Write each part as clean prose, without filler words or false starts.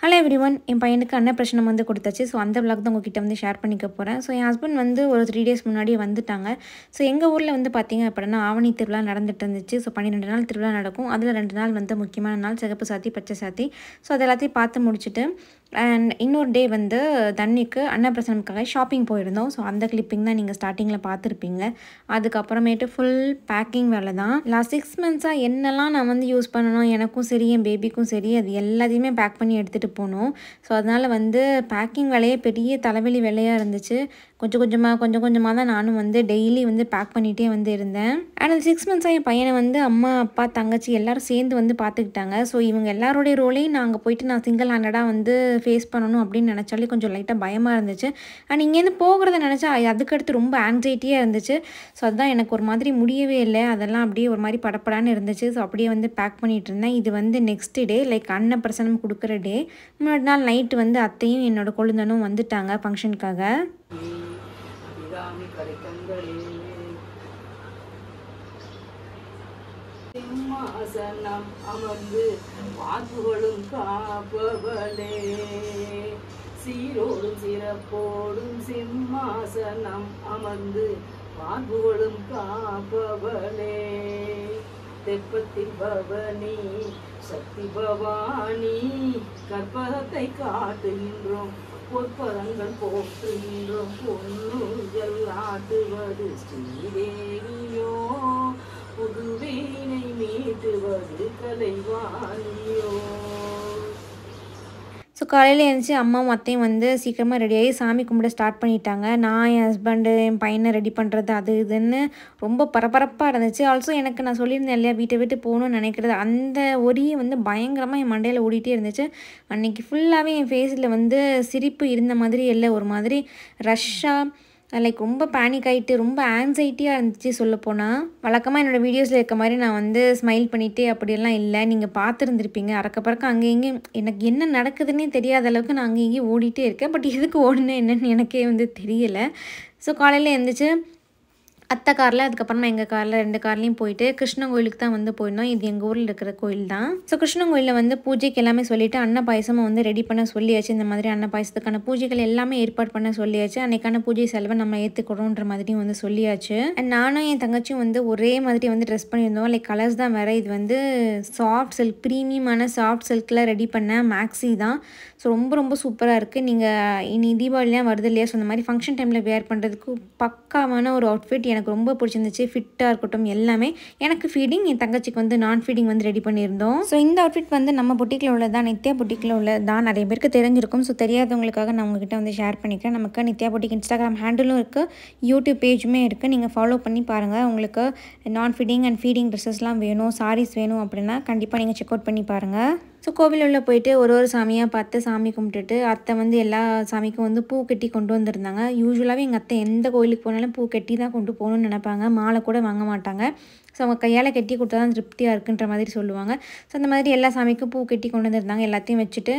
Hello everyone, என் பையனுக்கு அன்னப்பிரசனம் வந்து கொடுத்தாச்சு. ஸோ அந்த விளாக் தான் உங்ககிட்ட வந்து ஷேர் பண்ணிக்க போகிறேன். ஸோ என் ஹஸ்பண்ட் வந்து ஒரு 3 டேஸ் முன்னாடியே வந்துட்டாங்க. ஸோ எங்கள் ஊரில் வந்து பார்த்திங்க அப்படின்னா ஆவணி திருவிழா நடந்துட்டு இருந்துச்சு. ஸோ 12 நாள் திருவிழா நடக்கும். அதில் 2 நாள் வந்து முக்கியமான நாள் சிகப்பு சாத்தி பச்சை சாத்தி. ஸோ அது எல்லாத்தையும் பார்த்து முடிச்சுட்டு அண்ட் இன்னொரு டே வந்து தண்ணிக்கு அன்னப்பிரசனம்காக ஷாப்பிங் போயிருந்தோம். ஸோ அந்த கிளிப்பிங் தான் நீங்கள் ஸ்டார்டிங்கில் பார்த்துருப்பீங்க. அதுக்கப்புறமேட்டு ஃபுல் பேக்கிங் வேலை தான். லாஸ்ட் 6 மந்த்ஸாக என்னெல்லாம் நான் வந்து யூஸ் பண்ணணும், எனக்கும் சரி என் பேபிக்கும் சரி, அது எல்லாத்தையுமே பேக் பண்ணி எடுத்துகிட்டு போனோம். ஸோ அதனால் வந்து பேக்கிங் வேலையே பெரிய தலைவலி வேலையாக இருந்துச்சு. கொஞ்சம் கொஞ்சமாக தான் நானும் வந்து டெய்லி வந்து பேக் பண்ணிகிட்டே வந்து இருந்தேன். அண்ட் அந்த 6 மந்த்ஸாக என் பையனை வந்து அம்மா அப்பா தங்கச்சி எல்லோரும் சேர்ந்து வந்து பார்த்துக்கிட்டாங்க. ஸோ இவங்க எல்லாரோடைய ரோலையும் நான் அங்கே போயிட்டு நான் சிங்கிள் ஹேண்டடாக வந்து ஃபேஸ் பண்ணணும் அப்படின்னு நினச்சாலே கொஞ்சம் லைட்டாக பயமாக இருந்துச்சு. அண்ட் இங்கேருந்து போகிறத நினச்சா அதுக்கடுத்து ரொம்ப ஆங்ஸைட்டியாக இருந்துச்சு. ஸோ அதுதான் எனக்கு ஒரு மாதிரி முடியவே இல்லை. அதெல்லாம் அப்படியே ஒரு மாதிரி படப்படான்னு இருந்துச்சு. ஸோ அப்படியே வந்து பேக் பண்ணிகிட்டு இருந்தேன். இது வந்து நெக்ஸ்ட் டே லைக் அன்னப்பிரசனம் கொடுக்குற டே. முன்னாடி நாள் நைட்டு வந்து அத்தையும் என்னோட கொழுந்தனும் வந்துட்டாங்க ஃபங்க்ஷனுக்காக. சிம்மாசனம் அமர்ந்து வாக்குகளும் காப்பவளே, சீரோடும் சிறப்போடும் சிம்மாசனம் அமர்ந்து வாக்குகளும் காப்பவளே, தெப்பத்தில் பவனி சக்தி பவானி, கற்பகத்தை காட்டுகின்றோம் பொற்பதங்கள் போற்றுகின்றோம், பொன்னுகள் ஆட்டுவது ஸ்ரீதேவியோ, புதுவீனை மீட்டுவது கலைவாணியோ. ஸோ காலையில் எழுந்துச்சி அம்மாவும் அத்தையும் வந்து சீக்கிரமாக ரெடியாகி சாமி கும்பிட ஸ்டார்ட் பண்ணிட்டாங்க. நான் என் ஹஸ்பண்டு என் பையனை ரெடி பண்ணுறது அது இதுன்னு ரொம்ப பரபரப்பாக இருந்துச்சு. ஆல்சோ எனக்கு நான் சொல்லியிருந்தேன் இல்லையா, வீட்டை விட்டு போகணும்னு நினைக்கிறது, அந்த ஒரியை வந்து பயங்கரமாக என் மண்டையில் ஓடிட்டே இருந்துச்சு. அன்றைக்கி ஃபுல்லாகவே என் ஃபேஸில் வந்து சிரிப்பு இருந்த மாதிரி இல்லை, ஒரு மாதிரி ரஷ்ஷாக லைக் ரொம்ப பேனிக் ஆகிட்டு ரொம்ப ஆங்ஸைட்டியாக இருந்துச்சு சொல்லப்போனால். வழக்கமாக என்னோடய வீடியோஸில் இருக்க மாதிரி நான் வந்து ஸ்மைல் பண்ணிகிட்டே அப்படியெல்லாம் இல்லை. நீங்கள் பார்த்துருந்துருப்பீங்க. அறக்க பறக்க அங்கே இங்கேயும் எனக்கு என்ன நடக்குதுன்னே தெரியாத அளவுக்கு நான் அங்கே இங்கேயும் ஓடிட்டே இருக்கேன். பட் எதுக்கு ஓடுனேன் என்னன்னு எனக்கே வந்து தெரியலை. ஸோ காலையில் எழுந்திரிச்சு அத்தை காரில் அதுக்கப்புறமா எங்கள் காரில் 2 கார்லேயும் போயிட்டு கிருஷ்ணன் கோயிலுக்கு தான் வந்து போயிருந்தோம். இது எங்கள் ஊரில் இருக்கிற கோயில் தான். ஸோ கிருஷ்ணன் கோயிலில் வந்து பூஜைக்கு எல்லாமே சொல்லிவிட்டு அன்ன பாயசமும் வந்து ரெடி பண்ண சொல்லியாச்சு. இந்த மாதிரி அன்ன பாயசத்துக்கான பூஜைகள் எல்லாமே ஏற்பாடு பண்ண சொல்லியாச்சு. அன்றைக்கான பூஜை செலவை நம்ம ஏற்றுக்கணுன்ற மாதிரியும் வந்து சொல்லியாச்சு. அண்ட் நானும் என் தங்கச்சியும் வந்து ஒரே மாதிரி வந்து ட்ரெஸ் பண்ணியிருந்தோம். லைக் கலர்ஸ் தான் வேறு. இது வந்து சாஃப்ட் சில்க், ப்ரீமியமான சாஃப்ட் சில்கில் ரெடி பண்ண மேக்ஸி தான். ஸோ ரொம்ப சூப்பராக இருக்குது. நீங்கள் இனி தீபாவளிலாம் வருது இல்லையா, ஸோ இந்த மாதிரி ஃபங்க்ஷன் டைமில் வேர் பண்ணுறதுக்கு பக்காவான ஒரு அவுட்ஃபிட். எனக்கு ரொம்ப பிடிச்சிருந்துச்சு. ஃபிட்டாக இருக்கட்டும் எல்லாமே. எனக்கு ஃபீடிங், என் தங்கச்சிக்கு வந்து நான் ஃபீடிங் வந்து ரெடி பண்ணியிருந்தோம். ஸோ இந்த அவுட்ஃபிட் வந்து நம்ம புட்டிக்கில் உள்ளதான், நித்யா புட்டிக்கில் உள்ளதான். நிறைய பேருக்கு தெரிஞ்சிருக்கும். ஸோ தெரியாதவங்களுக்காக நான் உங்ககிட்ட வந்து ஷேர் பண்ணிக்கிறேன். நமக்கு நித்யா புட்டிக் இன்ஸ்டாகிராம் ஹேண்டிலும் இருக்குது, யூடியூப் பேஜுமே இருக்குது. நீங்கள் ஃபாலோ பண்ணி பாருங்கள். உங்களுக்கு நான் ஃபீடிங் அண்ட் ஃபீடிங் ட்ரெஸ்ஸஸ்லாம் வேணும், சாரீஸ் வேணும் அப்படின்னா கண்டிப்பாக நீங்கள் செக் அவுட் பண்ணி பாருங்கள். ஸோ கோவில் உள்ள போயிட்டு ஒரு சாமியாக பார்த்து சாமி கும்பிட்டுட்டு அத்தை வந்து எல்லா சாமிக்கும் வந்து பூ கட்டி கொண்டு வந்திருந்தாங்க. யூஸ்வலாகவே எங்கள் அத்தை எந்த கோயிலுக்கு போனாலும் பூ கட்டி தான் கொண்டு போகணும்னு நினைப்பாங்க. மாலை கூட வாங்க மாட்டாங்க. ஸோ அவங்க கையால் கட்டி கொடுத்தா தான் திருப்தியாக இருக்குன்ற மாதிரி சொல்லுவாங்க. ஸோ அந்த மாதிரி எல்லா சாமிக்கும் பூ கட்டி கொண்டு வந்திருந்தாங்க. எல்லாத்தையும் வச்சுட்டு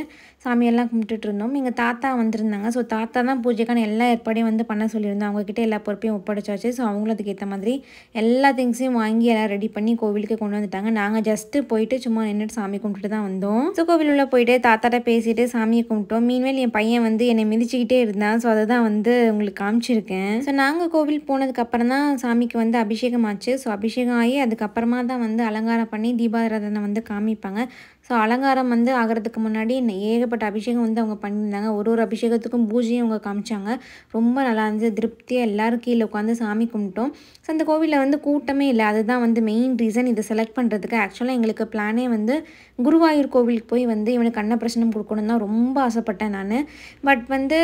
சாமியெல்லாம் கும்பிட்டுட்டு இருந்தோம். எங்கள் தாத்தா வந்திருந்தாங்க. ஸோ தாத்தா தான் பூஜைக்கான எல்லா ஏற்பாடையும் வந்து பண்ண சொல்லியிருந்தோம். அவங்கக்கிட்ட எல்லா பொறுப்பையும் ஒப்படைச்சாச்சு. ஸோ அவங்களும் அதுக்கேற்ற மாதிரி எல்லா திங்ஸையும் வாங்கி எல்லாம் ரெடி பண்ணி கோவிலுக்கு கொண்டு வந்துட்டாங்க. நாங்கள் ஜஸ்ட்டு போயிட்டு சும்மா நின்றுட்டு சாமி கும்பிட்டுட்டு தான் வந்தோம். ஸோ கோவில் உள்ள போயிட்டு தாத்தாட்ட பேசிட்டு சாமியை கும்பிட்டோம். மீன்வேல் என் பையன் வந்து என்னை மிதிச்சுக்கிட்டே இருந்தான். ஸோ அதை தான் வந்து உங்களுக்கு காமிச்சிருக்கேன். ஸோ நாங்கள் கோவில் போனதுக்கப்புறம் தான் சாமிக்கு வந்து அபிஷேகம் ஆச்சு. ஸோ அபிஷேகம் ஆகி அதுக்கப்புறமா தான் வந்து அலங்காரம் பண்ணி தீபாராதனை வந்து காமிப்பாங்க. ஸோ அலங்காரம் வந்து ஆகிறதுக்கு முன்னாடி ஏகப்பட்ட அபிஷேகம் வந்து அவங்க பண்ணியிருந்தாங்க. ஒரு அபிஷேகத்துக்கும் பூஜையும் அவங்க காமிச்சாங்க. ரொம்ப நல்லா இருந்துச்சு. திருப்தியாக எல்லோரும் கீழே உட்காந்து சாமி கும்பிட்டோம். ஸோ அந்த கோவிலில் வந்து கூட்டமே இல்லை. அதுதான் வந்து மெயின் ரீசன் இதை செலக்ட் பண்ணுறதுக்கு. ஆக்சுவலாக எங்களுக்கு பிளானே வந்து குருவாயூர் கோவிலுக்கு போய் வந்து இவனுக்கு அன்னப்பிரசனம் கொடுக்கணுன்னு தான் ரொம்ப ஆசைப்பட்டேன் நான். பட் வந்து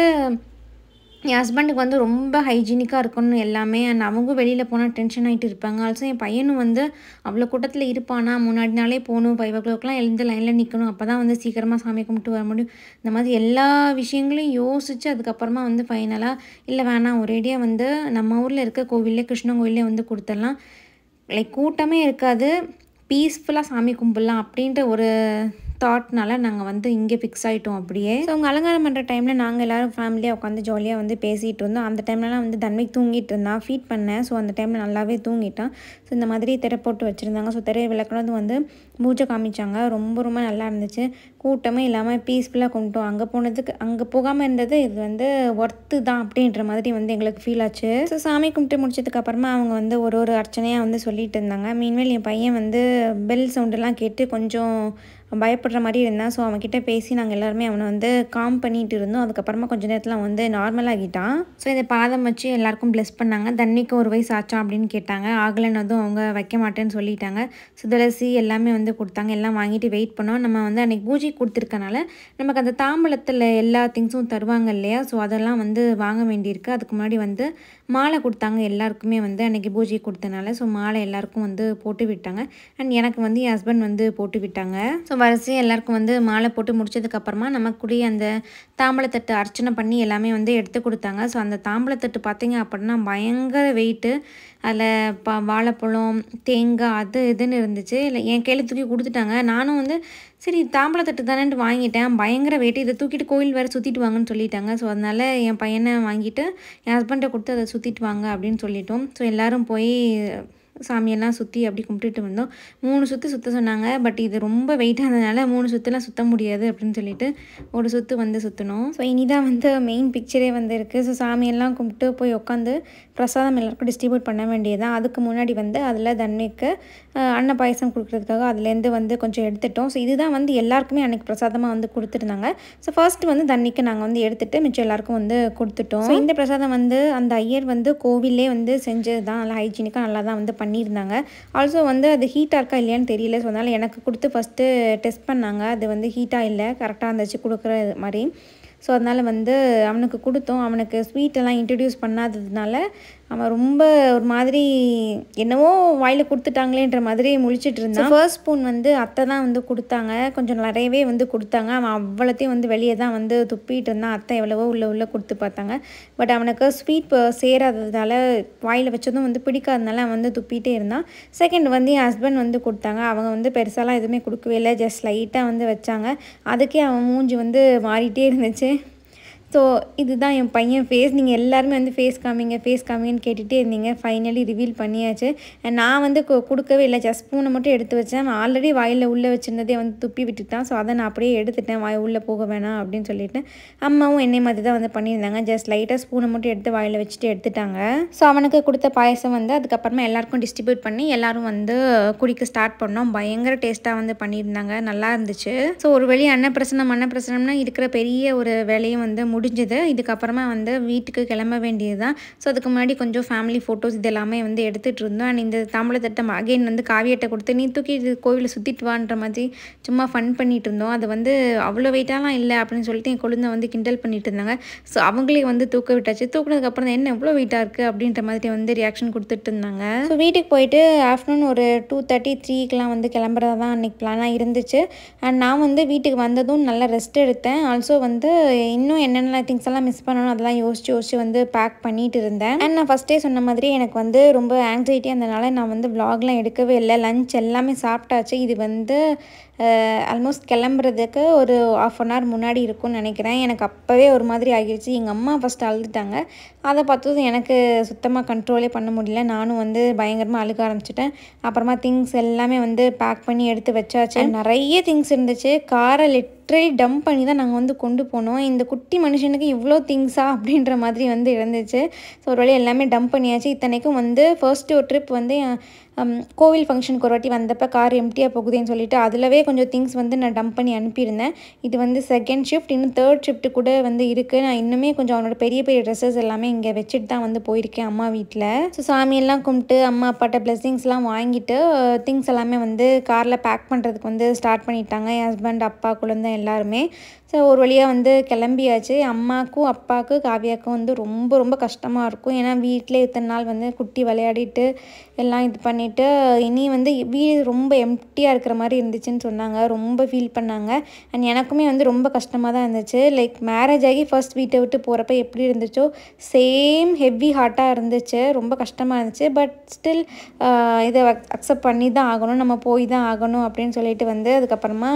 என் ஹஸ்பண்டுக்கு வந்து ரொம்ப ஹைஜீனிக்காக இருக்கணும் எல்லாமே. அண்ட் அவங்க வெளியில் போனால் டென்ஷன் ஆகிட்டு இருப்பாங்க. ஆல்சோ என் பையனும் வந்து அவ்வளோ கூட்டத்தில் இருப்பானா, முன்னாடி நாளே போகணும், 5 o'clockலாம் எழுந்து லைனில் நிற்கணும், அப்போ தான் வந்து சீக்கிரமாக சாமி கும்பிட்டு வர முடியும். இந்த மாதிரி எல்லா விஷயங்களையும் யோசித்து அதுக்கப்புறமா வந்து ஃபைனலாக இல்லை வேணாம், ஒரேடியாக வந்து நம்ம ஊரில் இருக்க கோவிலே கிருஷ்ணன் கோவிலே வந்து கொடுத்துடலாம், லைக் கூட்டமே இருக்காது, பீஸ்ஃபுல்லாக சாமி கும்பிடலாம் அப்படின்ற ஒரு தாட்னால நாங்கள் வந்து இங்கே ஃபிக்ஸ் ஆகிட்டோம் அப்படியே. ஸோ அவங்க அலங்காரம் பண்ணுற டைமில் நாங்கள் எல்லோரும் ஃபேமிலியாக உட்காந்து ஜாலியாக வந்து பேசிகிட்டு இருந்தோம். அந்த டைம்லலாம் வந்து தன்மைக்கு தூங்கிட்டு இருந்தான், ஃபீட் பண்ணேன். ஸோ அந்த டைமில் நல்லாவே தூங்கிட்டான். ஸோ இந்த மாதிரி திரை போட்டு வச்சுருந்தாங்க. ஸோ திரையை விளக்குனது வந்து பூஜை காமிச்சாங்க. ரொம்ப ரொம்ப நல்லா இருந்துச்சு. கூட்டமே இல்லாமல் பீஸ்ஃபுல்லாக கொண்டுட்டோம். அங்கே போகாமல் இருந்தது இது வந்து ஒர்த்து தான் அப்படின்ற மாதிரி வந்து எங்களுக்கு ஃபீல் ஆச்சு. ஸோ சாமி கும்பிட்டு முடிச்சதுக்கப்புறமா அவங்க வந்து ஒரு அர்ச்சனையாக வந்து சொல்லிட்டு இருந்தாங்க. மீன்வேல் என் பையன் வந்து பெல் சவுண்டெல்லாம் கேட்டு கொஞ்சம் பயப்படுற மாதிரி இருந்தான். ஸோ அவன்கிட்ட பேசி நாங்கள் எல்லாருமே அவனை வந்து காம் பண்ணிட்டு இருந்தோம். அதுக்கப்புறமா கொஞ்சம் நேரத்தில் அவன் வந்து நார்மலாகிட்டான். ஸோ இந்த பாதம் வச்சு எல்லாருக்கும் ப்ளெஸ் பண்ணாங்க. தண்ணிக்கு 1 வயசு ஆச்சா அப்படின்னு கேட்டாங்க. ஆகலைன்னதும் அவங்க வைக்க மாட்டேன்னு சொல்லிட்டாங்க. ஸோ துளசி எல்லாமே வந்து கொடுத்தாங்க. எல்லாம் வாங்கிட்டு வெயிட் பண்ணோம். நம்ம வந்து அன்றைக்கி பூஜை கொடுத்துருக்கனால நமக்கு அந்த தாம்பலத்தில் எல்லா திங்ஸும் தருவாங்க இல்லையா? ஸோ அதெல்லாம் வந்து வாங்க வேண்டியிருக்கு. அதுக்கு முன்னாடி வந்து மாலை கொடுத்தாங்க எல்லாருக்குமே வந்து அன்றைக்கி பூஜை கொடுத்தனால. ஸோ மாலை எல்லாருக்கும் வந்து போட்டு விட்டாங்க. அண்ட் எனக்கு வந்து என் ஹஸ்பண்ட் வந்து போட்டு விட்டாங்க. ஸோ வரிசையாக எல்லாருக்கும் வந்து மாலை போட்டு முடிச்சதுக்கப்புறமா நமக்குடைய அந்த தாம்பலத்தட்டு அர்ச்சனை பண்ணி எல்லாமே வந்து எடுத்து கொடுத்தாங்க. ஸோ அந்த தாம்பலத்தட்டு பார்த்திங்க அப்படின்னா பயங்கர வெயிட்டு. அதில் வாழைப்பழம், தேங்காய் அது இதுன்னு இருந்துச்சு. இல்லை என் கையில் தூக்கி கொடுத்துட்டாங்க. நானும் வந்து சரி தாம்பலத்தட்டு தானேன்ட்டு வாங்கிட்டேன். பயங்கர வெயிட்டு. இதை தூக்கிட்டு கோயில் வேறு சுற்றிட்டு வாங்கன்னு சொல்லிட்டாங்க. ஸோ அதனால் என் பையனை வாங்கிட்டு என் ஹஸ்பண்டை கொடுத்து அதை சுற்றிட்டு வாங்க அப்படின்னு சொல்லிட்டோம். ஸோ எல்லோரும் போய் சாமியெல்லாம் சுற்றி அப்படி கும்பிட்டுட்டு வந்தோம். 3 சுற்று சுற்ற சொன்னாங்க. பட் இது ரொம்ப வெயிட்டானதுனால 3 சுற்றுலாம் சுற்ற முடியாது அப்படின்னு சொல்லிட்டு ஒரு சுற்று வந்து சுற்றணும். ஸோ இனிதான் வந்து மெயின் பிக்சரே வந்து இருக்குது. ஸோ சாமியெல்லாம் கும்பிட்டு போய் உட்காந்து பிரசாதம் எல்லாருக்கும் டிஸ்ட்ரிபியூட் பண்ண வேண்டியதுதான். அதுக்கு முன்னாடி வந்து அதில் தன்மைக்கு அன்ன பாயசம் கொடுக்குறதுக்காக அதுலேருந்து வந்து கொஞ்சம் எடுத்துட்டோம். ஸோ இதுதான் வந்து எல்லாருக்குமே அன்றைக்கி பிரசாதமாக வந்து கொடுத்துருந்தாங்க. ஸோ ஃபர்ஸ்ட் வந்து தண்ணிக்கு நாங்கள் வந்து எடுத்துகிட்டு மிச்சம் எல்லாருக்கும் வந்து கொடுத்துட்டோம். ஸோ இந்த பிரசாதம் வந்து அந்த ஐயர் வந்து கோவிலே வந்து செஞ்சது தான். நல்லா ஹைஜீனிக்காக நல்லா தான் வந்து பண்ணியிருந்தாங்க. ஆல்சோ வந்து அது ஹீட்டாக இருக்கா இல்லையான்னு தெரியல. ஸோ அதனால் எனக்கு கொடுத்து ஃபஸ்ட்டு டெஸ்ட் பண்ணாங்க. அது வந்து ஹீட்டாக இல்லை, கரெக்டாக இருந்துச்சு கொடுக்குற மாதிரி. ஸோ அதனால் வந்து அவனுக்கு கொடுத்தோம். அவனுக்கு ஸ்வீட்டெல்லாம் இன்ட்ரடியூஸ் பண்ணாததுனால அவன் ரொம்ப ஒரு மாதிரி என்னவோ வாயில் கொடுத்துட்டாங்களேன்ற மாதிரி முழிச்சிட்டு இருந்தான். ஃபர்ஸ்ட் ஸ்பூன் வந்து அத்தை தான் வந்து கொடுத்தாங்க. கொஞ்சம் நிறையவே வந்து கொடுத்தாங்க. அவன் அவ்வளோத்தையும் வந்து வெளியே தான் வந்து துப்பிட்டு இருந்தான். அத்தை எவ்வளவோ உள்ளே கொடுத்து பார்த்தாங்க. பட் அவனுக்கு ஸ்வீட் சேராததால் வாயில் வச்சதும் வந்து பிடிக்காதனால அவன் வந்து துப்பிகிட்டே இருந்தான். செகண்ட் வந்து என் ஹஸ்பண்ட் வந்து கொடுத்தாங்க. அவங்க வந்து பெருசாலாம் எதுவுமே கொடுக்கவே இல்லை, ஜஸ்ட் லைட்டாக வந்து வச்சாங்க. அதுக்கே அவன் மூஞ்சி வந்து மாறிட்டே இருந்துச்சு. ஸோ இதுதான் என் பையன் ஃபேஸ். நீங்கள் எல்லாருமே வந்து ஃபேஸ் காமிங்கன்னு கேட்டுகிட்டே இருந்தீங்க. ஃபைனலி ரிவீல் பண்ணியாச்சு. நான் வந்து கொடுக்கவே இல்லை, ஜஸ்ட் ஸ்பூனை மட்டும் எடுத்து வச்சேன். அவன் ஆல்ரெடி வாயில் உள்ளே வச்சுருந்ததே வந்து துப்பி விட்டுட்டான். ஸோ அதை நான் அப்படியே எடுத்துட்டேன், வாய் உள்ளே போக வேணாம் அப்படின்னு சொல்லிட்டு. அம்மாவும் என்னை மாதிரி தான் வந்து பண்ணியிருந்தாங்க. ஜஸ்ட் லைட்டாக ஸ்பூனை மட்டும் எடுத்து வாயில் வச்சுட்டு எடுத்துட்டாங்க. ஸோ அவனுக்கு கொடுத்த பாயசம் வந்து அதுக்கப்புறமா எல்லாருக்கும் டிஸ்ட்ரிபியூட் பண்ணி எல்லோரும் வந்து குடிக்க ஸ்டார்ட் பண்ணோம். பயங்கர டேஸ்ட்டாக வந்து பண்ணியிருந்தாங்க, நல்லா இருந்துச்சு. ஸோ ஒரு வெளியே அன்னப்பிரசனம்னா இருக்கிற பெரிய ஒரு வேலையும் வந்து முடிஞ்சது. இதுக்கப்புறமா வந்து வீட்டுக்கு கிளம்ப வேண்டியது தான். ஸோ அதுக்கு முன்னாடி கொஞ்சம் ஃபேமிலி ஃபோட்டோஸ் இது எல்லாமே வந்து எடுத்துகிட்டு இருந்தோம். அண்ட் இந்த தாம்பலத்தட்டம் அகைன் வந்து காவியட்டை கொடுத்து நீ தூக்கி இது கோவிலை சுற்றிட்டு வான்ற மாதிரி சும்மா ஃபன் பண்ணிகிட்டு இருந்தோம். அது வந்து அவ்வளோ வெயிட்டாலாம் இல்லை அப்படின்னு சொல்லிட்டு என் குழந்தை வந்து கிண்டல் பண்ணிட்டு இருந்தாங்க. ஸோ அவங்களே வந்து தூக்க விட்டாச்சு. தூக்கினதுக்கப்புறம் என்ன எவ்வளோ வெயிட்டாக இருக்குது அப்படின்ற மாதிரி வந்து ரியாக்ஷன் கொடுத்துட்டு இருந்தாங்க. ஸோ வீட்டுக்கு போயிட்டு ஆஃப்டர்நூன் ஒரு 2:30-3க்கெலாம் வந்து கிளம்புறதா தான் அன்றைக்கி பிளானாக இருந்துச்சு. அண்ட் நான் வந்து வீட்டுக்கு வந்ததும் நல்லா ரெஸ்ட் எடுத்தேன். ஆல்சோ வந்து இன்னும் என்னென்ன திங்ஸ் எல்லாம் மிஸ் பண்ணணும் அதெல்லாம் யோசிச்சு வந்து பேக் பண்ணிட்டு இருந்தேன். அண்ட் நான் ஃபஸ்ட்டே சொன்ன மாதிரி எனக்கு வந்து ரொம்ப ஆங்ஸைட்டி இருந்தனால நான் வந்து vlogலாம் எடுக்கவே இல்லை. லஞ்ச் எல்லாமே சாப்பிட்டாச்சு. இது வந்து ஆல்மோஸ்ட் கிளம்புறதுக்கு ஒரு 1/2 hour முன்னாடி இருக்கும்னு நினைக்கிறேன். எனக்கு அப்போவே ஒரு மாதிரி ஆகிடுச்சு. எங்கள் அம்மா ஃபஸ்ட்டு அழுதுட்டாங்க. அதை பார்த்ததும் எனக்கு சுத்தமாக கண்ட்ரோலே பண்ண முடியல. நானும் வந்து பயங்கரமாக அழுக ஆரம்பிச்சிட்டேன். அப்புறமா திங்ஸ் எல்லாமே வந்து பேக் பண்ணி எடுத்து வச்சாச்சு. நிறைய திங்ஸ் இருந்துச்சு. காரை லிட்ரலி டம்ப் பண்ணி தான் நாங்கள் வந்து கொண்டு போனோம். இந்த குட்டி மனுஷனுக்கு இவ்வளோ திங்ஸா அப்படின்ற மாதிரி வந்து இருந்துச்சு. ஸோ ஒரு வேளை எல்லாமே டம்ப் பண்ணியாச்சு. இத்தனைக்கும் வந்து ஃபர்ஸ்ட்டு ஒரு ட்ரிப் வந்து கோவில் ஃபங்க்ஷனுக்கு ஒரு வாட்டி வந்தப்போ கார் எம்டியாக போகுதுன்னு சொல்லிட்டு அதிலவே கொஞ்சம் திங்ஸ் வந்து நான் டம்ப் பண்ணி அனுப்பியிருந்தேன். இது வந்து செகண்ட் ஷிஃப்ட், இன்னும் தேர்ட் ஷிஃப்ட் கூட வந்து இருக்குது. நான் இன்னுமே கொஞ்சம் அவனோட பெரிய பெரிய ட்ரெஸ்ஸஸ் எல்லாமே இங்கே வச்சுட்டு தான் வந்து போயிருக்கேன் அம்மா வீட்டில். ஸோ சாமியெல்லாம் கும்பிட்டு அம்மா அப்பாட்ட பிளெஸிங்ஸ்லாம் வாங்கிட்டு திங்ஸ் எல்லாமே வந்து காரில் பேக் பண்ணுறதுக்கு வந்து ஸ்டார்ட் பண்ணிட்டாங்க. என் ஹஸ்பண்ட், அப்பா, குழந்தை எல்லாருமே. ஸோ ஒரு வழியாக வந்து கிளம்பியாச்சு. அம்மாவுக்கும் அப்பாவுக்கும் காவியாவுக்கும் வந்து ரொம்ப ரொம்ப கஷ்டமாக இருக்கும். ஏன்னா வீட்டிலே இத்தனை நாள் வந்து குட்டி விளையாடிட்டு எல்லாம் இது பண்ணிவிட்டு இனி வந்து வீடு ரொம்ப எம்டியாக இருக்கிற மாதிரி இருந்துச்சுன்னு சொன்னாங்க. ரொம்ப ஃபீல் பண்ணாங்க. அண்ட் எனக்குமே வந்து ரொம்ப கஷ்டமாக தான் இருந்துச்சு. லைக் மேரேஜ் ஆகி ஃபர்ஸ்ட் வீட்டை விட்டு போகிறப்ப எப்படி இருந்துச்சோ சேம் ஹெவி ஹார்ட்டாக இருந்துச்சு. ரொம்ப கஷ்டமாக இருந்துச்சு. பட் ஸ்டில் இதை அக்செப்ட் பண்ணி தான் ஆகணும், நம்ம போய் தான் ஆகணும் அப்படின்னு சொல்லிட்டு வந்து அதுக்கப்புறமா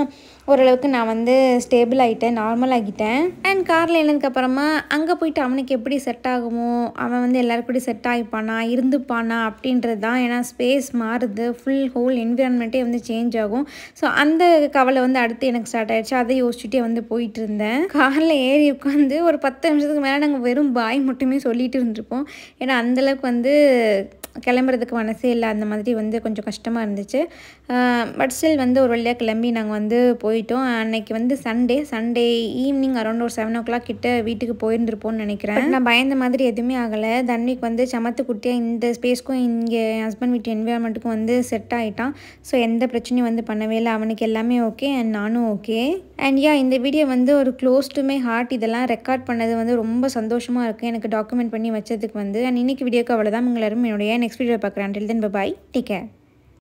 ஓரளவுக்கு நான் வந்து ஸ்டேபிள் ஆகிட்டேன், நார்மல் ஆகிட்டேன். அண்ட் காரில் ஏறினதுக்கப்புறமா அங்கே போயிட்டு அவனுக்கு எப்படி செட் ஆகுமோ, அவன் வந்து எல்லாருக்கூட செட் ஆகிப்பானா, இருந்துப்பானா அப்படின்றது தான். ஏன்னா ஸ்பேஸ் மாறுது, ஹோல் என்விரான்மெண்ட்டே வந்து சேஞ்ச் ஆகும். ஸோ அந்த கவலை வந்து அடுத்து எனக்கு ஸ்டார்ட் ஆகிடுச்சு. அதை யோசிச்சுட்டே வந்து போயிட்டு இருந்தேன். காரில் ஏறி உட்காந்து ஒரு 10 நிமிஷத்துக்கு மேலே நாங்கள் வெறும் பாய் மட்டுமே சொல்லிட்டு இருந்திருப்போம். ஏன்னா அந்தளவுக்கு வந்து கிளம்புறதுக்கு மனசே இல்லை. அந்த மாதிரி வந்து கொஞ்சம் கஷ்டமாக இருந்துச்சு. பட் ஸ்டில் வந்து ஒரு வழியாக கிளம்பி நாங்கள் வந்து போயிட்டோம். அன்னைக்கு வந்து சண்டே ஈவினிங் அரௌண்ட் ஒரு 7 o'clock கிட்ட வீட்டுக்கு போயிருந்துருப்போம்னு நினைக்கிறேன். நான் பயந்த மாதிரி எதுவுமே ஆகலை. தன்விக் வந்து சமத்து குட்டியாக இந்த ஸ்பேஸ்க்கும் இங்கே ஹஸ்பண்ட் வீட்டு என்விரான்மெண்ட்டுக்கும் வந்து செட் ஆகிட்டான். ஸோ எந்த பிரச்சனையும் வந்து பண்ணவே இல்லை. அவனுக்கு எல்லாமே ஓகே அண்ட் நானும் ஓகே. அண்ட் இந்த வீடியோ வந்து ஒரு க்ளோஸ் டு மை ஹார்ட். இதெல்லாம் ரெக்கார்ட் பண்ணது வந்து ரொம்ப சந்தோஷமாக இருக்குது எனக்கு டாக்குமெண்ட் பண்ணி வச்சதுக்கு வந்து. அண்ட் இன்னைக்கு வீடியோக்கு அவ்வளோதான். உங்களை என்னுடைய நெக்ஸ்ட் வீடியோ பார்க்குறேன். Until then, bye bye. Take care.